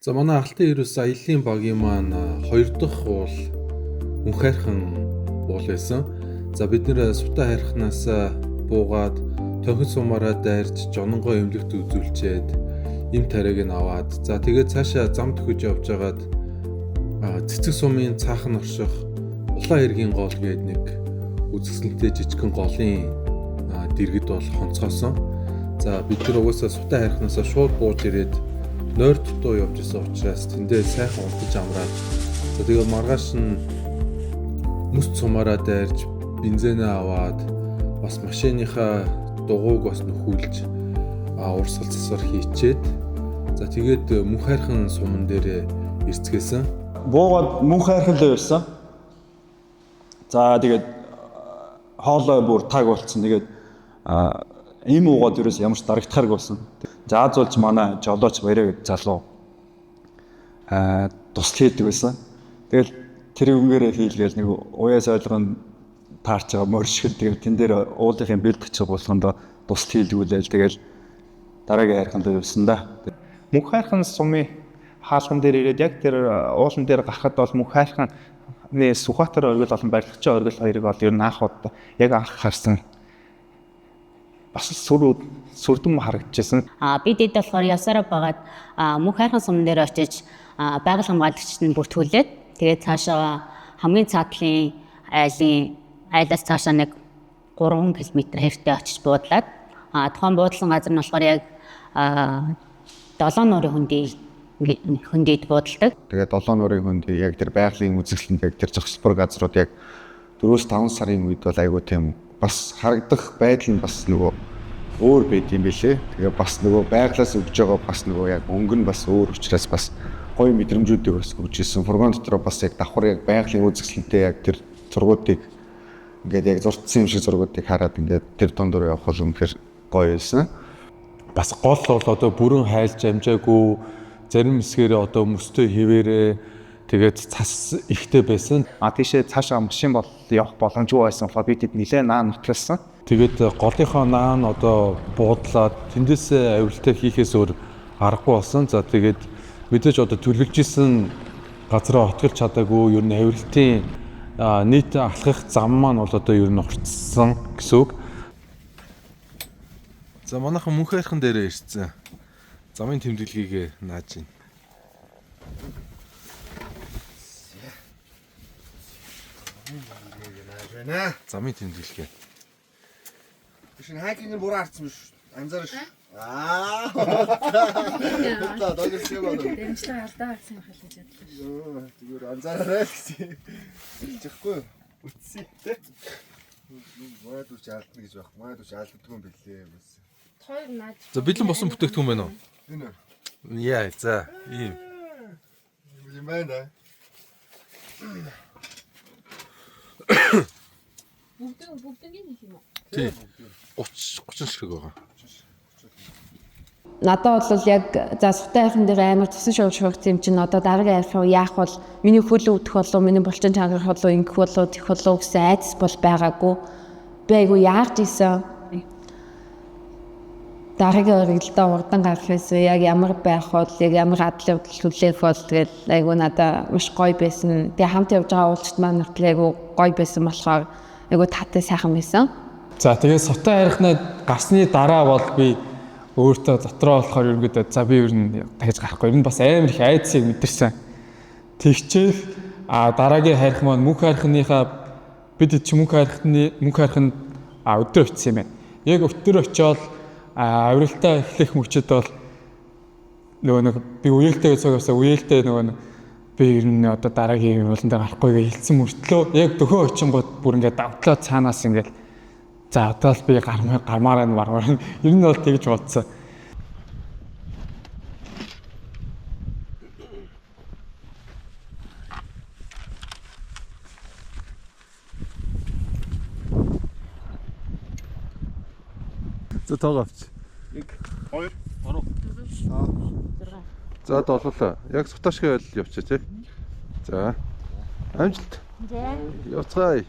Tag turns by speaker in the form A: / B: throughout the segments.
A: За манай Алтан ерөөс аяллаа багийн маань 2 дахь уул мөнх хайрхан уул байсан. За бид нэр сутаа хайрханаас буугаад тохин сумаараа дайрч жононгоо эмнэлэгт үзүүлчихэд им тариаг нь аваад за тэгээд цаашаа зам төхөж явж байгаад цэцэг сумын цаахан орших улаан эргийн гол гээд нэг үзэсгэлэнтэй жижигхэн голын дэргэд бол хонцгоосон. За бид нар угаасаа сутаа хайрханаас шууд бууж ирээд нойр дутуу явж исэн учраас тэндээ сайхан унтаж амраад за тэгээд маргааш нь мөс цумаараа дайрж бензинээ аваад бас машиныхаа дугуйг бас нөхүүлж урсгал засвар хийчээд за тэгээд мөнх хайрхан суман дээр ирцгээсэн.
B: Буугаад мөнх хайрхан л байсан. За тэгээд хоолой бүр таг болцсон. Тэгээд ийм уугаад ерөөс ямар ч дарагдахаарг болсон. Заазуулж манай жолооч Баяраа гэдэг залуу тусал хийдэг байсан. Тэгэл тэр үнгээрээ хийлгээл нэг уяас ойлгоно таарч байгаа моршгэл тэгэл тэн дээр уулынхын бэлтгэж болгондоо тусал хийлгүүлээл тэгэл дараагийн хайрханд явсан да.
C: Мөнх хайрхан сумын хаалган дээр ирээд яг тэр уулан дээр гарахад бол мөнх хайрхан Сүхбаатар оргил болон Барилгачийн оргил хоёрыг бол ер нь анх удаа яг анх харсан. Бас сүрдэн харагдчихсан.
D: Бид эд болохоор явсараа байгаад мөнх хайрхан суман дээр очиж байгаль хамгаалагчид нь бүртгүүлээд тэгээд цаашаа хамгийн цаатлын айлаас цаашаа нэг 3 км хавьтай очиж буудлаад тухайн буудлын газар нь болохоор яг 7 нуурын хөндийд буудалдаг.
E: Тэгээд 7 нуурын хөндий яг тэр байгалийн үзэсгэлэнт яг тэр зохицбор газрууд яг 4-5 сарын үед бол айгүй тийм бас харагдах байдал нь бас нөгөө өөр байд юм бэлээ. Тэгээ бас нөгөө байглаас өгж байгаа бас нөгөө яг өнгө нь бас өөр учраас бас гоё мэдрэмжүүдийг бас өгч ирсэн. Фургон дотор бас яг давхар яг байгалийн үзэсгэлэнтэй яг тэр зургуудыг ингээд яг зурцсан юм шиг зургуудыг хараад ингээд тэр дондор явах бол үнэхээр гоё байсан.
A: Бас гол бол одоо бүрэн хайлж амжаагүй зарим хэсгээрээ одоо мөстэй хിവэрээ тэгээд цас ихтэй байсан.
C: Тийшээ цаашаа машин бол явах боломжгүй байсан болохоор бид нэлээд наан нутгалсан.
A: Тэгээд голынхоо наан одоо буудлаад тэндээсээ авиралтай хийхээс өөр аргагүй болсон. За тэгээд мэдээж одоо төлөвлөж исэн газраа отголж чадаагүй ер нь авиралтын нийт алхах зам маань бол одоо ер нь уртсан гэсэн үг. За манайхан мөнх хайрхан дээрээ ирсэн. Замын тэмдэглэгийг нааж байна. Замын тэмдэглэгээ.
F: Бишин хайкинг буруу харсан биш. Анзаарш. Догсоо байна.
G: Дэмжлэг алдаа гарсан юм хэлж ядлаа.
F: Йоо, зүгээр анзаараарай гэсэн. Хэлчихгүй. Үтсий те. Маад үч алдна гэж байх. Маад үч алддаг юм бэлээ бас.
G: Хоёр наад.
A: За бэлэн босон бүтээгдэхүүн байна уу?
F: Энэ.
A: Яа, за ийм.
F: Юм байна.
G: Бүгднийг нэг юм уу?
A: Тий. 30 ширхэг байгаа.
H: Надад бол яг за сутаа хайрхан дээр амар тусан шуурхсан юм чинь одоо дараагийн хайрхан яах бол миний хөлөө өдөх болов миний булчин чангарах болов ингэх болов тэх болов гэсэн айдас бол байгаагүй. Би айгу яарч исэн. Дараагийн өргөлдөө урдан гарах байсан. Яг ямар байх бол яг ямар хадлын хүлээх бол тэгэл айгу надад маш гоё байсан. Тэгээ хамт явж байгаа уулзалт маань айгу гоё байсан болохоор айгу таатай сайхан байсан.
I: За тэгээ сутаа хайрхнаа гарсны дараа бол би өөртөө дотроо болохоор ерөнхийдөө за би ер нь дахиж гарахгүй. Ер нь бас амар их айдсыг мэдэрсэн. Тэгчээл дараагийн хайрхан маань мөнх хайрханыхаа бид ч мөнх хайрхан өдөр очсон юм байна. Яг өдөр очиод авиралтай эхлэх мөчөд бол нөгөө нэг би үеэлтэйгээ цугасаа үеэлтэй нөгөө би ер нь одоо дараагийн ууланд гарахгүй гэж хэлсэн мөртлөө яг дөхөө очингууд бүр ингээд давтлаа цаанаас ингээд за одоо л би гармаараа мармаар ер нь бол тэгж бодсон.
A: За тоогоовч.
C: 1 2 3
A: За долуулаа. Яг сутаашгүй байл явчих тий. За. Амжилт.
D: За.
A: Явцгаая.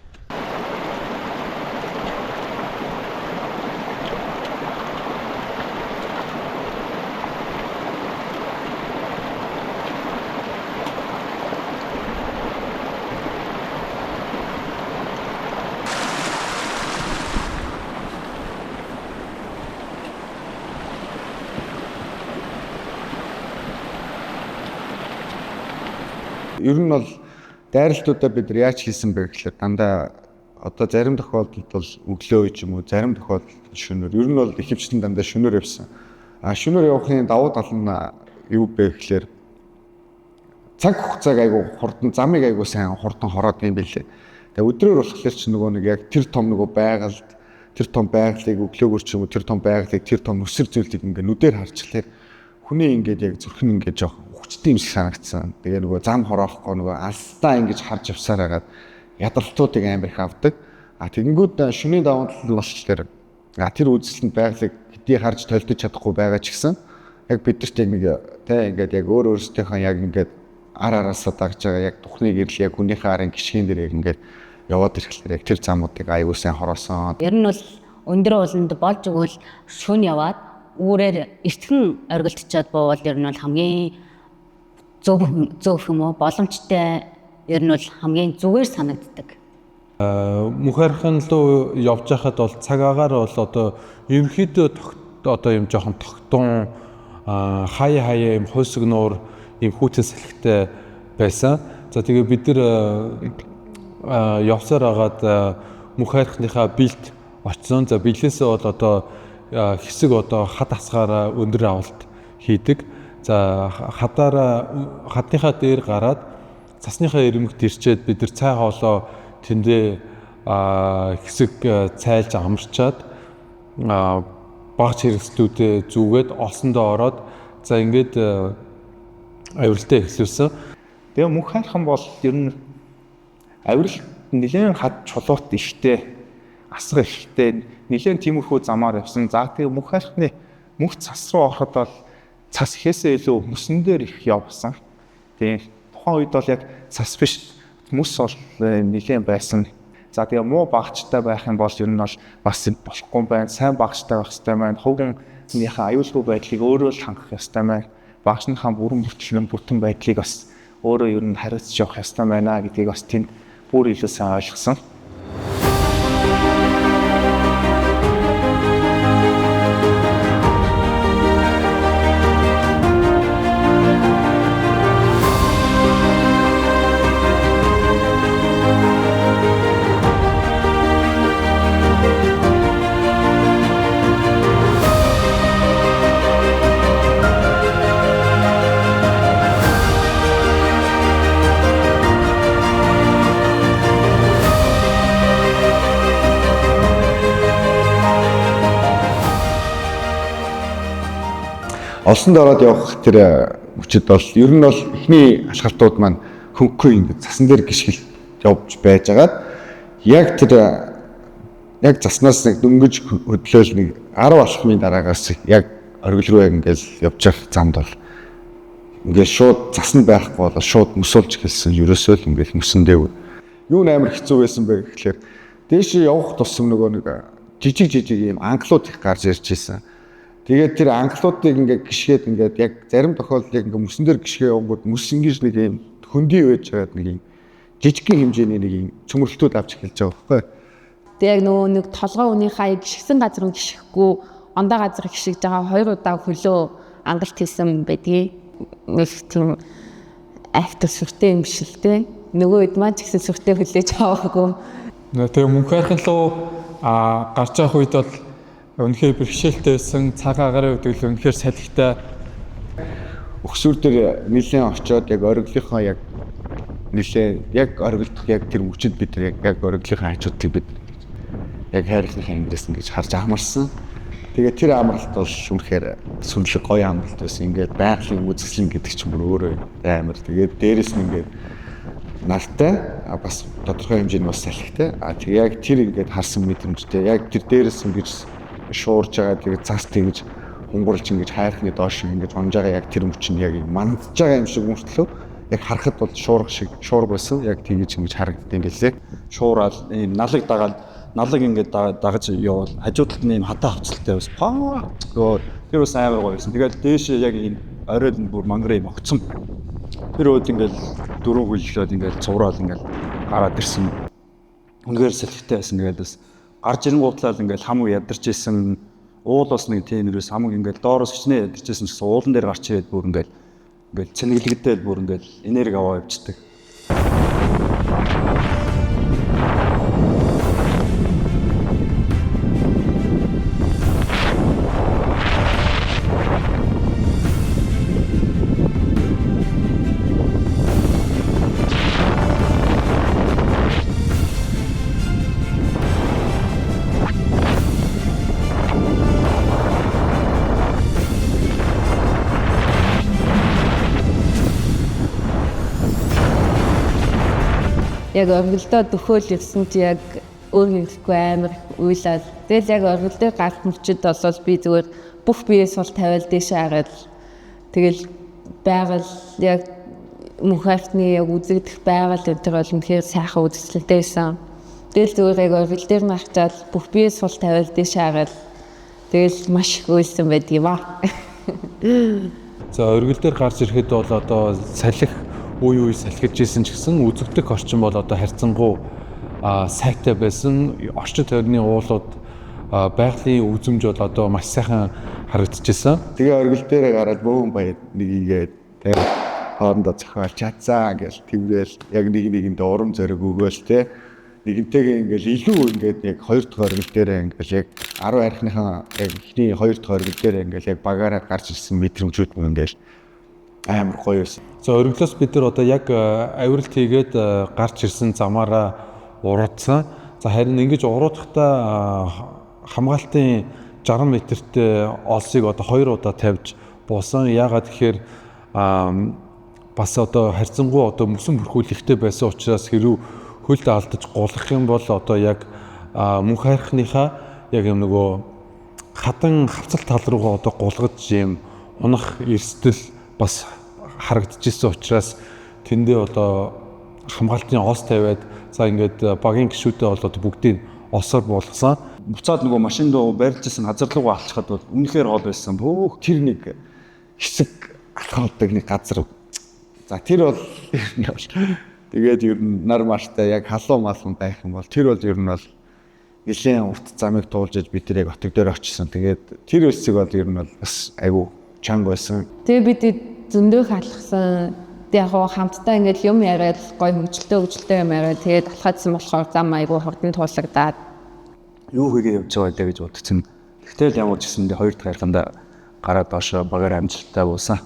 E: ер нь бол дайралтуудаа бид нар яаж хийсэн бэ гэхээр дандаа одоо зарим тохиолдолд бол өглөө ч юм уу, зарим тохиолдолд шөнөөр. Ер нь бол ихэвчлэн дандаа шөнөөр явсан. Шөнөөр явахын давуу тал нь юу бэ гэхээр цаг хугацааг айгу хурдан, замыг айгу сайн хурдан хороод юм билээ. Тэгээ өдрөөр болохоор ч нөгөө нэг яг тэр том нөгөө байгальд, тэр том байгалыг өглөөгөр ч юм уу, тэр том байгалыг, тэр том нүсэр зүйлийг ингээ нүдээр харчихлаа. Хүний ингээд яг зүрхэн ингээд жоох хүчтэй юм шиг санагдсан. Тэгээ нөгөө зам хороохгүй нөгөө алстаа ингэж харж явсаар хагаад ядралтуудыг амар их авдаг. Тэгэнгүүт шөнийн давуу тал нь болохоор тэр үзэсгэлэнт байгалыг хэдий харж толдож чадахгүй байгаа ч гэсэн яг бидэрт яг нэг ингээд яг өөрөөсөө яг ингээд ар араасаа дагж байгаа яг тухны гэрэл яг хүнийхээ арын гიშгэн дээр яг ингээд яваад ирэхлээр яг тэр замуудыг аюул сайн хороосон.
D: Ер нь бол өндөр ууланд болж өгвөл шөнө яваад үүрээр эртхэн оргилтчаад боовол ер нь бол хамгийн зөв юм уу боломжтой ер нь бол хамгийн зүгээр санагддаг.
A: Мөнх хайрхан руу явж байхад бол цаг агаар бол одоо ерөнхийдөө одоо юм жоохон тогтун хаяа юм хойсог нуур ийм хүүтэн салхитай байсан. За тэгээ бид нар явсаар агаад мөнх хайрхныхаа бэлт очсон. За бэлээсээ бол одоо хэсэг одоо хад асгаараа өндөр авалт хийдэг. За хадныхаа дээр гараад цасныхаа ирмэгт ирчээд бид нар цай хоолоо тэндээ хэсэг цайлж амарчаад багц хэрэгслүүдээ зүгээд олсондоо ороод за ингээд авиралтаа эхлүүлсэн.
C: Тэгээ мөнх хайрхан бол ер нь авирал нэлээд хад чулуут ихтэй, асар ихтэй, нэлээд тиймэрхүү замаар явсан. За тэгээ мөнх хайрхны мөнх цас руу ороход бол цас ихээсээ илүү мөсөн дээр их явсан. Тэгээ тухайн үед бол яг цас биш мөс бол нэлээд байсан. За тэгээ муу багцтай байх юм бол ер нь бол бас болохгүй байна. Сайн багцтай байх хэрэгтэй байна. Хувийнхаа аюулгүй байдлыг өөрөө л хангах ёстой байна. Багшныхаа бүрэн бүтэн байдлыг бас өөрөө ер нь хариуцж явах ёстой байна гэдгийг бас тэнд бүр илүү сайн ойлгосон.
E: Олсонд ороод явах тэр хүчит бол ер нь бол эхний ашгалтууд маань хөнгөө ингэ цасан дээр гიშгэл явж байжгаад яг тэр яг заснаас нэг дөнгөж хөдлөөл нэг 10 алхмын дараагаас яг оргил руу ингээл явж явах замд бол ингээл шууд засанд байхгүй бол шууд мөсөлж эхэлсэн ерөөсөө л ингээл мөсөндөө юу амар хэцүү байсан бэ гэхлээр дээш явах тусам нөгөө нэг жижиг ийм англууд их гарч ирж байсан. Тэгээд тэр англуудыг ингээд гიშгээд ингээд яг зарим тохиолдолд ингээд мөсөн дээр гიშгээ явгууд мөс ингэж нэг юм хөндөй байж байгаад нэг юм жижигхэн хэмжээний нэг юм цөмөрлөлтүүд авч эхэлж байгаа байхгүй.
H: Тэг яг нөгөө нэг толгой үнийхээ гიშгсэн газар нь гიშгэхгүй ондоо газар гიშгэж байгаа 2 удаа хөлөө ангалт хийсэн байдгийг нэг тийм актер сүртэй юм шиг л те. Нөгөө үед маань ч гэсэн сүртэй хүлээж аваагүй.
I: Тэгээ мөнх хайрхан руу гарч явах үед бол үнэхээр бэрхшээлтэй байсан, цаг агарын үед л үнэхээр салхитай.
E: Өксүр дээр нэлээд очиод яг ориглынхоо яг нэлээд яг ориглох яг тэр мөчөд бид яг ориглынхаа хажуудыг бид яг хайрхны ангиас ингэж харж амарсан. Тэгээ тэр амралт бол үнэхээр сүнлэг гоё амралт байсан. Ингээд байгалийн үзэсгэлэн гэдэг чинь бүр өөрөө амар. Тэгээд дээрэс нь ингээд нартай бас тодорхой хэмжээний бас салхитай. Тэгээ яг тэр ингээд харсан мэдрэмжтэй. Яг тэр дээрэс ингэж шуурж байгаа тэгээд цас тэгж хунгурлж ингэж хайрхны доош ингэж онж байгаа яг тэр мөч нь яг мандж байгаа юм шиг мөртлөө яг харахад бол шуурга шиг шуурга байсан. Яг тэгж ингэж харагддаг юм гэлээ. Шуурал ийм налаг дагаад налаг ингээд дагаж явал хажуудалд нь ийм хатаа хавцалтай бас тэр бас амар гоё байсан. Тэгээд дээш яг ийм оройд нь бүр мангар ийм огцсон. Тэр үед ингээд дөрөв хөллөөд ингээд цувраал ингээд гараад ирсэн. Үнэхээр салхитай байсан. Тэгээд бас гарч ирэнгуутлал ингээд хам ядарч исэн. Уул бас нэг тэнэрээс хамаг ингээд доороос хичнээн ядарч исэн гэсэн уулан дээр гарч ирээд бүр ингээд цэнэглэгдээд бүр ингээд энерги аваа явцдаг.
H: Яг оргилдоо дөхөөл ирсэн чи яг өөр хэрэггүй амар уйлаад. Тэгэл яг оргил дээр гарт мөчөд болол би зүгээр бүх биеэс бол тавиал дэше хараад тэгэл байгаль яг мөнх хайрхны яг үзэгдэх байгаль өнтер бол үнэхээр сайхан үзэсгэлэнтэйсэн. Тэгэл зүгээр яг оргил дээр нарчаад бүх биеэс бол тавиал дэше хараад тэгэл маш их уйлсан байдгийг ба.
A: За оргил дээр гарч ирэхэд бол одоо салхи үе салхиж исэн ч гэсэн үзэгдэх орчин бол одоо харьцангуй сайтай байсан. Орчин тойрны уулууд байгалийн үзмж бол одоо маш сайхан харагдчихсан.
E: Тэгээ оргил дээрээ гараад бөөн баяд нэгийгээд тэг хоорондоо зохиолч чадсан гэж тэврээл яг нэгэндээ урам зориг өгөөл те нэгэнтэйгээ ингээл илүү ингээд яг хоёр дахь оргил дээрээ ингээл яг 10 архиныхаа яг ихний хоёр дахь оргил дээрээ ингээл яг багаараа гарч ирсэн мэдрэмжүүд мөн ингээл амар гоё байсан.
A: За оргилоос бид нар одоо яг авиралт хийгээд гарч ирсэн замаараа уруудсан. За харин ингэж уруудахтаа хамгаалтын 60 метртэй олсыг одоо 2 удаа тавьж буусан. Яагаад тэгэхээр бас одоо харьцангуй одоо мөсөн бүрхүүл ихтэй байсан учраас хэрв хөлд алдаж гулах юм бол одоо яг мөнх хайрхныхаа яг юм нөгөө хадан хавцал тал руугаа одоо гулгаж юм унах эрсдэл бас харагдчихсан учраас тэндээ одоо хамгаалтын ос тавиад за ингээд багийн гишүүдээ бол одоо бүгдийг осоор буулгасан.
B: Буцаад нөгөө машин доо барьжсэн газар руу алчхад бол үнэхээр гол байсан. Бөөх тэр нэг хэсэг алхаадаг нэг газар. За тэр бол тэгээд ер нь нар мартай яг халуун малхан байх юм бол тэр бол ер нь бол нэлээд урт замыг туулж бид тэр яг отог дээр очсон. Тэгээд тэр хэсэг бол ер нь бол бас айгүй чанга байсан.
H: Тэгээ бид зөндөө халахсан. Яг хамтдаа ингээд юм яриад гой хөгжилтэй юм яриад тэгээд алхаадсан болохоор зам айгүй хурдан туулагдаад
B: юу хийгээ явж байгаа даа гэж бодсон. Гэтэл ямар ч гэсэн хоёр дахь хайрханда гараад доошо багаар амжилттай буусан.